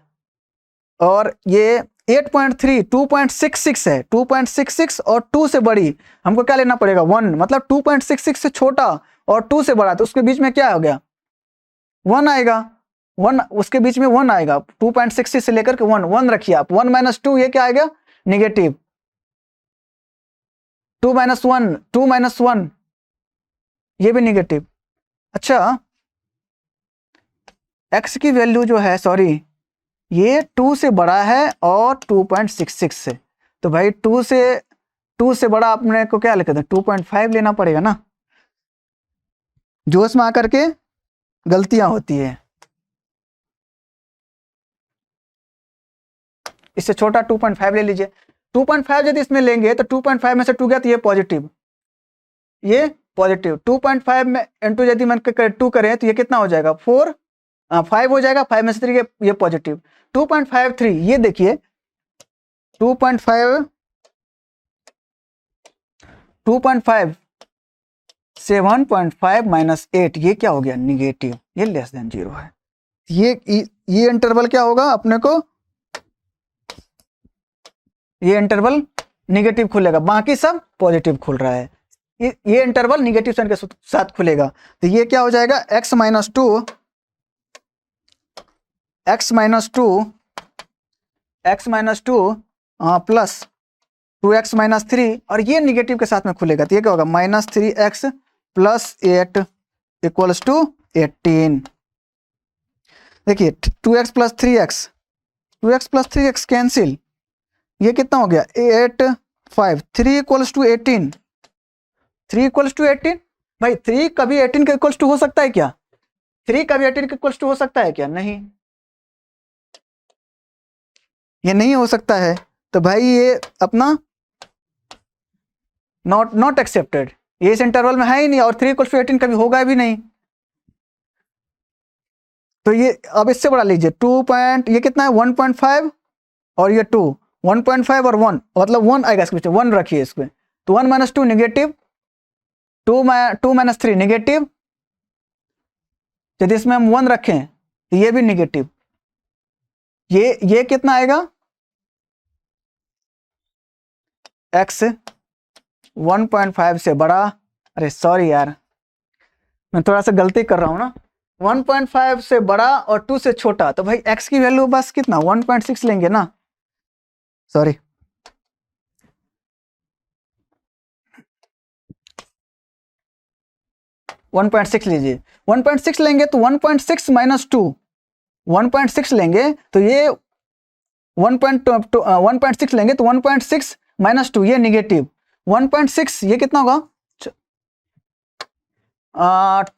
और ये 8.3 2.66 है, 2.66 और 2 से बड़ी, हमको क्या लेना पड़ेगा 1, मतलब 2.66 से छोटा और 2 से बड़ा, तो उसके बीच में क्या हो गया 1 आएगा, 1 उसके बीच में 1 आएगा, 2.66 से लेकर के 1 रखिए आप। 1 - 2 ये क्या आएगा, नेगेटिव। 2 - 1 2 - 1 ये भी नेगेटिव। अच्छा, x की वैल्यू जो है, सॉरी, ये 2 से बड़ा है और 2.66 से, तो भाई 2 से बड़ा अपने को क्या लेते हैं, 2.5 लेना पड़ेगा ना। जोश में आकर के गलतियां होती है, इससे छोटा 2.5 ले लीजिए। 2.5 यदि इसमें लेंगे तो 2.5 में से 2 गया तो ये पॉजिटिव, ये पॉजिटिव। 2.5 में इंटू यदि मन कर 2 करें तो ये कितना हो जाएगा 4, 5 हो जाएगा, 5 में से 3 ये पॉजिटिव। 2.53 ये देखिए, 2.5 से 1.5 - 8 ये क्या हो गया, निगेटिव, ये <0 है। ये इंटरवल क्या होगा अपने को, ये इंटरवल निगेटिव खुलेगा, बाकी सब पॉजिटिव खुल रहा है। ये इंटरवल निगेटिव साइन के साथ खुलेगा, तो ये क्या हो जाएगा x - 2 प्लस 2x - 3, और ये निगेटिव के साथ में खुलेगा, तो ये क्या होगा -3x + 8 = 18। देखिए 2x + 3x 2x plus 3x cancel, ये कितना हो गया 8 5 3 इक्वल्स टू 18, 3 इक्वल्स टू 18। भाई 3 कभी 18 के इक्वल्स टू हो सकता है क्या? 3 कभी 18 के इक्वल्स टू हो सकता है क्या? नहीं, ये नहीं हो सकता है। तो भाई ये अपना नॉट एक्सेप्टेड, ये इस इंटरवल में है ही नहीं, और 3 इक्वल्स टू 18 कभी होगा भी नहीं। तो ये अब इससे बढ़ा लीजिए 2 पॉइंट, ये कितना है 1.5 और ये 2, 1.5 और 1, मतलब 1 आएगा इसके पीछे, 1 रखिए इसमें। तो 1 माइनस 2 निगेटिव, 2 माइनस 3 निगेटिव, यदि इसमें हम 1 रखें तो ये भी निगेटिव। ये कितना आएगा x 1.5 से बड़ा, अरे सॉरी यार मैं थोड़ा सा गलती कर रहा हूं ना, 1.5 से बड़ा और 2 से छोटा, तो भाई x की वैल्यू बस कितना 1.6 लेंगे ना, सॉरी 1.6 लीजिए, 1.6 लेंगे तो 1.6 माइनस 2, 1.6 लेंगे तो ये 1.6 लेंगे तो 1.6 माइनस 2 ये निगेटिव, 1.6 ये कितना होगा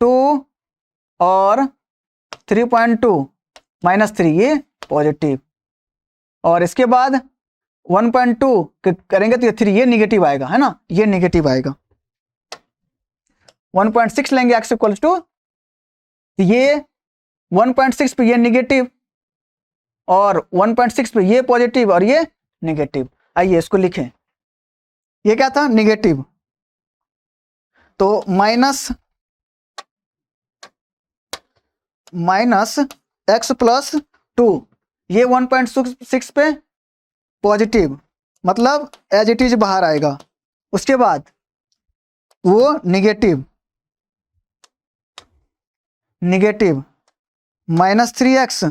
2 और 3.2 माइनस 3 ये पॉजिटिव, और इसके बाद 1.2 करेंगे तो ये 3 ये निगेटिव आएगा, है ना, ये निगेटिव आएगा। 1.6 लेंगे x इक्वल्स टू, ये 1.6 पे ये निगेटिव और 1.6 पे ये पॉजिटिव और ये निगेटिव। आइए इसको लिखें, ये क्या था निगेटिव, तो माइनस x प्लस 2, ये 1.6 पे पॉजिटिव, मतलब एज इट इज बाहर आएगा। उसके बाद वो निगेटिव माइनस 3x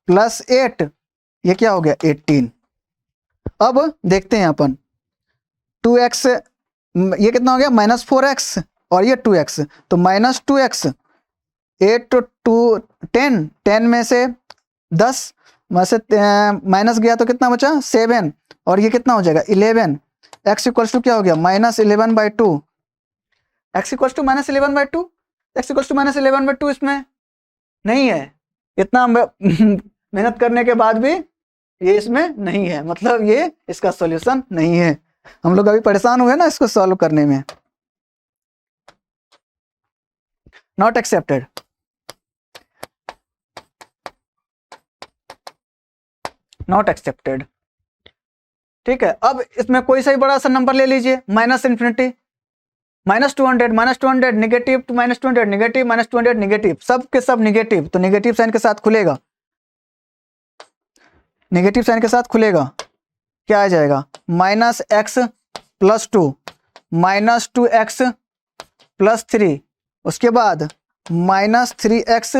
प्लस 8, ये क्या हो गया 18। अब देखते हैं अपन 2x, ये कितना हो गया माइनस 4x और ये 2x, तो माइनस 2x 8 टू 10, 10 में से 10 में से माइनस गया तो कितना बचा 7, और ये कितना हो जाएगा 11, x इक्वल्स टू क्या हो गया minus 11/2, x equals to minus 11/2, x equals to minus 11/2 इसमें नहीं है, इतना मेहनत करने के बाद भी ये इसमें नहीं है, मतलब ये इसका सॉल्यूशन नहीं है। हम लोग अभी परेशान हुए ना इसको सॉल्व करने में, नॉट एक्सेप्टेड। नॉट एक्सेप्टेड, ठीक है। अब इसमें कोई सा ही बड़ा सा नंबर ले लीजिए, minus infinity, -200 negative to -200 negative -200 negative, सब के सब नेगेटिव, तो नेगेटिव साइन के साथ खुलेगा, नेगेटिव साइन के साथ खुलेगा, क्या आ जाएगा -x प्लस 2 -2x प्लस 3, उसके बाद -3x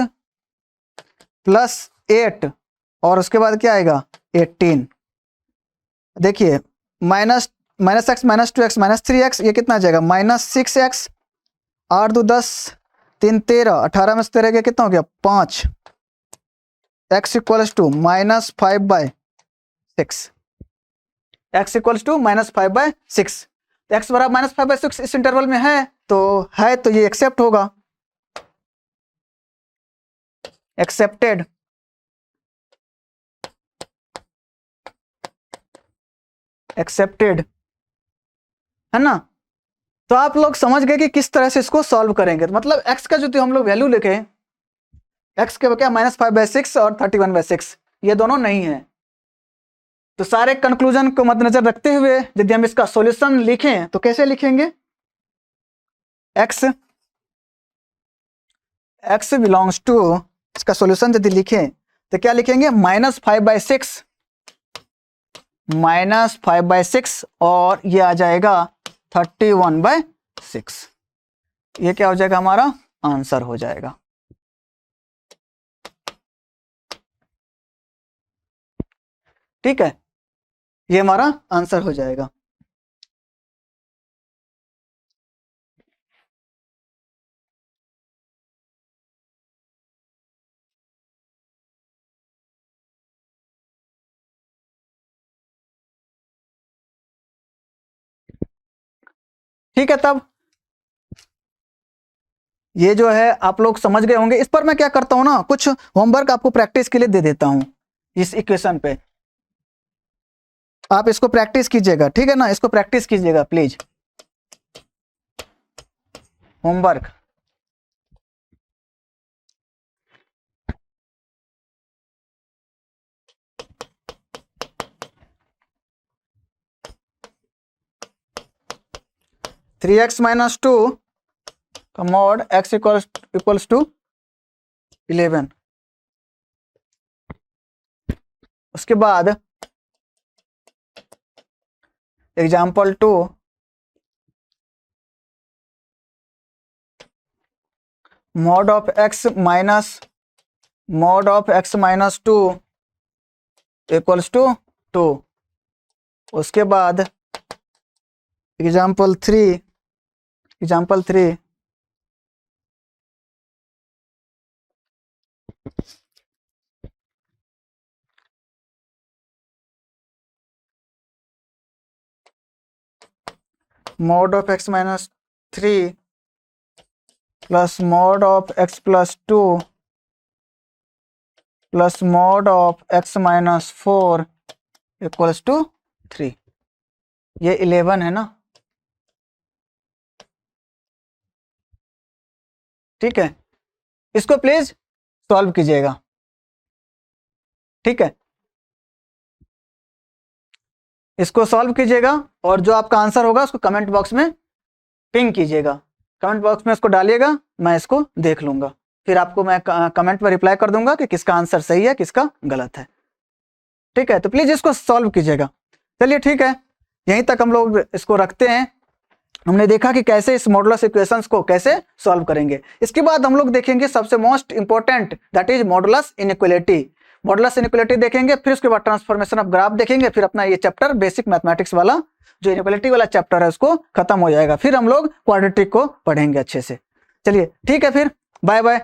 प्लस 8, और उसके बाद क्या आएगा 18। देखिए माइनस x -2x -3x, ये कितना आ जाएगा -6x, 8 2 10 3 13, 18 में से 13 गया कितना हो गया 5, x equals to -5/6, x equals to -5/6, x बराबर -5/6 इस इंटरवल में है, तो ये एक्सेप्ट होगा, एक्सेप्टेड, एक्सेप्टेड, है ना। तो आप लोग समझ गए कि किस तरह से इसको सॉल्व करेंगे, तो मतलब x का जो हम लोग वैल्यू लिखे, x के क्या -5/6 और 31/6, ये दोनों नहीं है। तो सारे कंक्लूजन को मद्देनजर रखते हुए यदि हम इसका सॉल्यूशन लिखें तो कैसे लिखेंगे, x बिलोंग्स टू, इसका सॉल्यूशन यदि लिखें तो क्या लिखेंगे -5/6 और ये आ जाएगा 31/6, ये क्या हो जाएगा हमारा आंसर हो जाएगा। ठीक है, ये हमारा आंसर हो जाएगा। ठीक है, तब ये जो है आप लोग समझ गए होंगे। इस पर मैं क्या करता हूं ना, कुछ होमवर्क आपको प्रैक्टिस के लिए दे देता हूं इस इक्वेशन पे, आप इसको प्रैक्टिस कीजिएगा, ठीक है ना, इसको प्रैक्टिस कीजिएगा please. Homework three x minus two का मॉड एक्स इक्वल्स टू 11। उसके बाद example 2, mod of x minus two equals to 2। उसके बाद example 3, mod of x minus 3 plus mod of x plus 2 plus mod of x minus 4 equals to 3। ये 11 है ना, ठीक है, इसको प्लीज सॉल्व कीजिएगा, ठीक है, इसको सॉल्व कीजिएगा और जो आपका आंसर होगा उसको कमेंट बॉक्स में पिंग कीजिएगा, कमेंट बॉक्स में इसको डालिएगा, मैं इसको देख लूंगा, फिर आपको मैं कमेंट में रिप्लाई कर दूंगा कि किसका आंसर सही है किसका गलत है, ठीक है। तो प्लीज इसको सॉल्व कीजिएगा। चलिए ठीक है, यहीं तक हम लोग इसको रखते हैं। हमने देखा कि कैसे इस मॉडुलस इक्वेशंस को कैसे सॉल्व करेंगे। इसके बाद हम लोग देखेंगे सबसे most important, that is modulus inequality. Modulus inequality देखेंगे, फिर उसके बाद ट्रांसफॉर्मेशन ऑफ ग्राफ देखेंगे, फिर अपना ये चैप्टर बेसिक मैथमेटिक्स वाला जो इनइक्वालिटी वाला चैप्टर है उसको खत्म हो जाएगा, फिर हम लोग क्वाड्रेटिक को पढ़ेंगे अच्छे से। चलिए ठीक है, फिर बाय बाय।